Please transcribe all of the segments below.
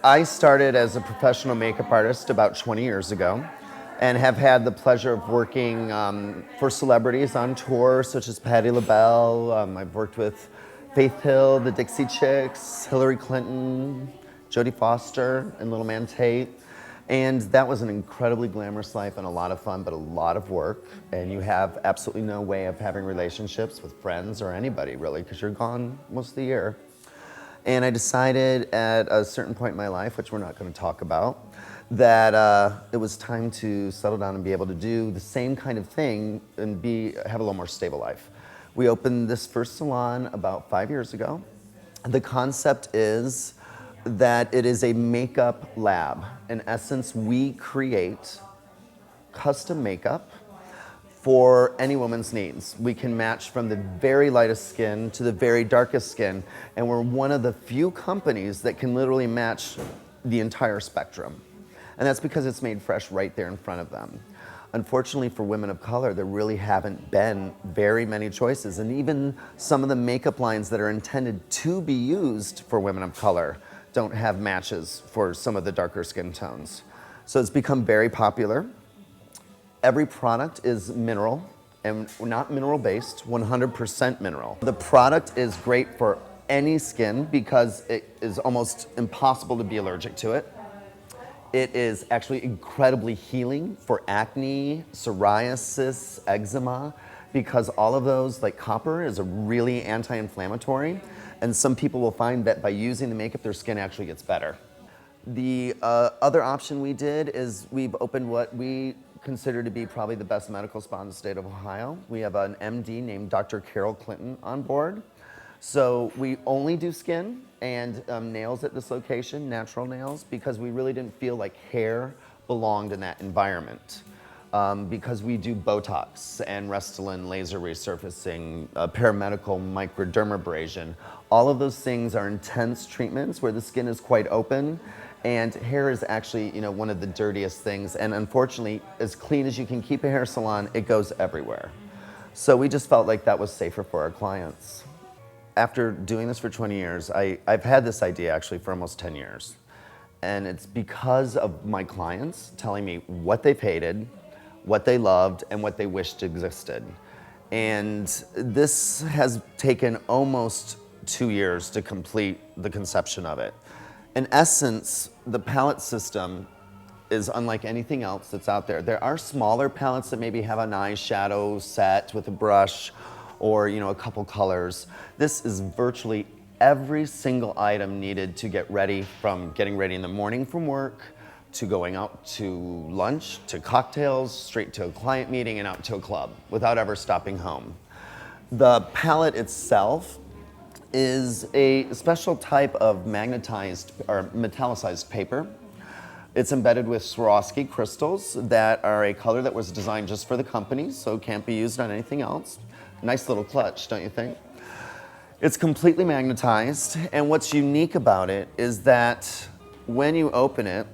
I started as a professional makeup artist about 20 years ago and have had the pleasure of working for celebrities on tour, such as Patti LaBelle. I've worked with Faith Hill, the Dixie Chicks, Hillary Clinton, Jodie Foster, and Little Man Tate. And that was an incredibly glamorous life and a lot of fun, but a lot of work. And you have absolutely no way of having relationships with friends or anybody, really, because you're gone most of the year. And I decided at a certain point in my life, which we're not going to talk about, that it was time to settle down and be able to do the same kind of thing and have a little more stable life. We opened this first salon about 5 years ago. The concept is that it is a makeup lab. In essence, we create custom makeup for any woman's needs. We can match from the very lightest skin to the very darkest skin, and we're one of the few companies that can literally match the entire spectrum. And that's because it's made fresh right there in front of them. Unfortunately for women of color, there really haven't been very many choices, and even some of the makeup lines that are intended to be used for women of color don't have matches for some of the darker skin tones. So it's become very popular. Every product is mineral, and not mineral-based, 100% mineral. The product is great for any skin because it is almost impossible to be allergic to it. It is actually incredibly healing for acne, psoriasis, eczema, because all of those, like copper, is a really anti-inflammatory, and some people will find that by using the makeup, their skin actually gets better. The other option we did is we've opened what we consider to be probably the best medical spa in the state of Ohio. We have an MD named Dr. Carol Clinton on board. So we only do skin and nails at this location, natural nails, because we really didn't feel like hair belonged in that environment. Because we do Botox and Restylane laser resurfacing, paramedical microdermabrasion. All of those things are intense treatments where the skin is quite open, and hair is actually, one of the dirtiest things. And unfortunately, as clean as you can keep a hair salon, it goes everywhere. So we just felt like that was safer for our clients. After doing this for 20 years, I've had this idea actually for almost 10 years. And it's because of my clients telling me what they've hated, what they loved, and what they wished existed. And this has taken almost 2 years to complete the conception of it. In essence, the palette system is unlike anything else that's out there. There are smaller palettes that maybe have an eyeshadow set with a brush or a couple colors. This is virtually every single item needed to get ready, from getting ready in the morning from work, to going out to lunch, to cocktails, straight to a client meeting and out to a club without ever stopping home. The palette itself is a special type of magnetized or metallicized paper. It's embedded with Swarovski crystals that are a color that was designed just for the company, so it can't be used on anything else. Nice little clutch, don't you think? It's completely magnetized, and what's unique about it is that when you open it,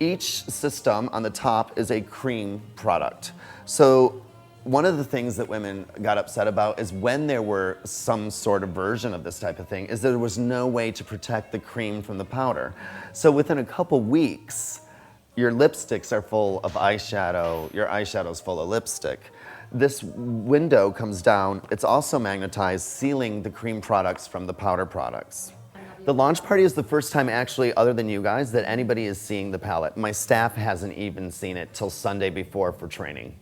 each system on the top is a cream product. So one of the things that women got upset about is when there were some sort of version of this type of thing, is there was no way to protect the cream from the powder. So within a couple weeks, your lipsticks are full of eyeshadow, your eyeshadow's full of lipstick. This window comes down, it's also magnetized, sealing the cream products from the powder products. The launch party is the first time actually, other than you guys, that anybody is seeing the palette. My staff hasn't even seen it till Sunday before for training.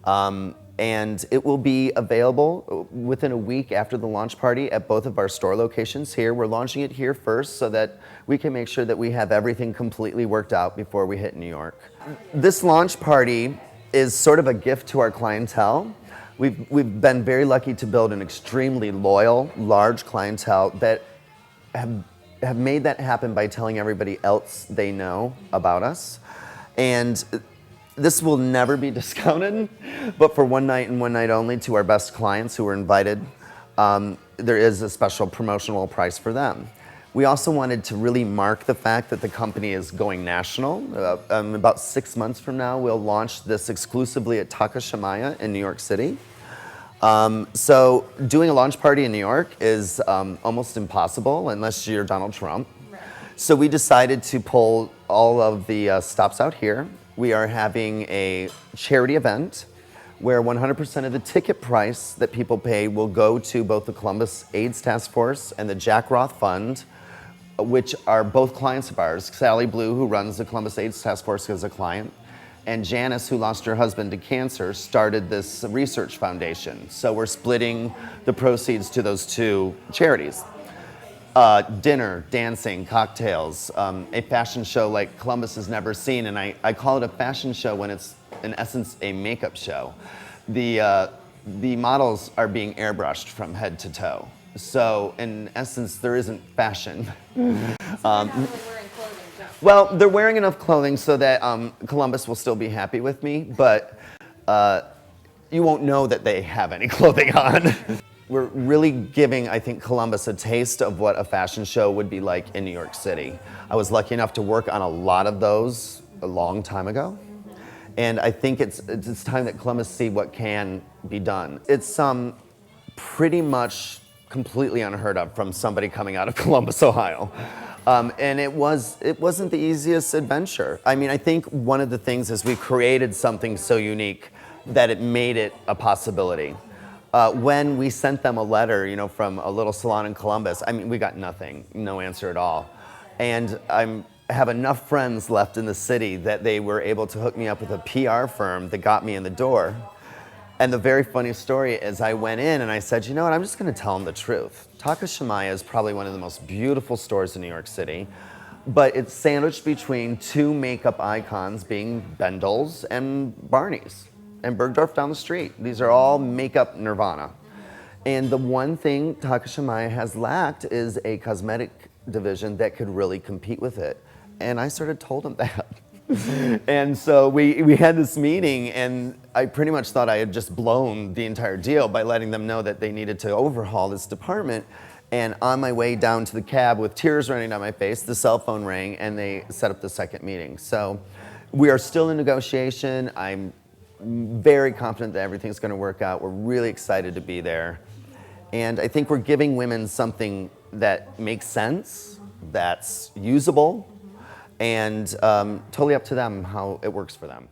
And it will be available within a week after the launch party at both of our store locations here. We're launching it here first so that we can make sure that we have everything completely worked out before we hit New York. This launch party is sort of a gift to our clientele. We've been very lucky to build an extremely loyal, large clientele that have made that happen by telling everybody else they know about us. And this will never be discounted, but for one night and one night only to our best clients who were invited, there is a special promotional price for them. We also wanted to really mark the fact that the company is going national. About 6 months from now, we'll launch this exclusively at Takashimaya in New York City. So doing a launch party in New York is almost impossible unless you're Donald Trump. So we decided to pull all of the stops out here. We are having a charity event where 100% of the ticket price that people pay will go to both the Columbus AIDS Task Force and the Jack Roth Fund, which are both clients of ours. Sally Blue, who runs the Columbus AIDS Task Force, is a client. And Janice, who lost her husband to cancer, started this research foundation. So we're splitting the proceeds to those two charities. Dinner, dancing, cocktails, a fashion show like Columbus has never seen. And I call it a fashion show when it's, in essence, a makeup show. The models are being airbrushed from head to toe. So in essence, there isn't fashion. Well, they're wearing enough clothing so that Columbus will still be happy with me, but you won't know that they have any clothing on. We're really giving, I think, Columbus a taste of what a fashion show would be like in New York City. I was lucky enough to work on a lot of those a long time ago. And I think it's time that Columbus see what can be done. It's pretty much completely unheard of from somebody coming out of Columbus, Ohio. And it wasn't the easiest adventure. I mean, I think one of the things is we created something so unique that it made it a possibility. When we sent them a letter, you know, from a little salon in Columbus, I mean, we got nothing, no answer at all. And I have enough friends left in the city that they were able to hook me up with a PR firm that got me in the door. And the very funny story is I went in and I said, you know what, I'm just gonna tell them the truth. Takashimaya is probably one of the most beautiful stores in New York City, but it's sandwiched between two makeup icons being Bendel's and Barney's and Bergdorf down the street. These are all makeup nirvana. And the one thing Takashimaya has lacked is a cosmetic division that could really compete with it. And I sort of told him that. And so we had this meeting, and I pretty much thought I had just blown the entire deal by letting them know that they needed to overhaul this department. And on my way down to the cab with tears running down my face, the cell phone rang and they set up the second meeting. So we are still in negotiation. I'm very confident that everything's going to work out. We're really excited to be there. And I think we're giving women something that makes sense, that's usable, and totally up to them how it works for them.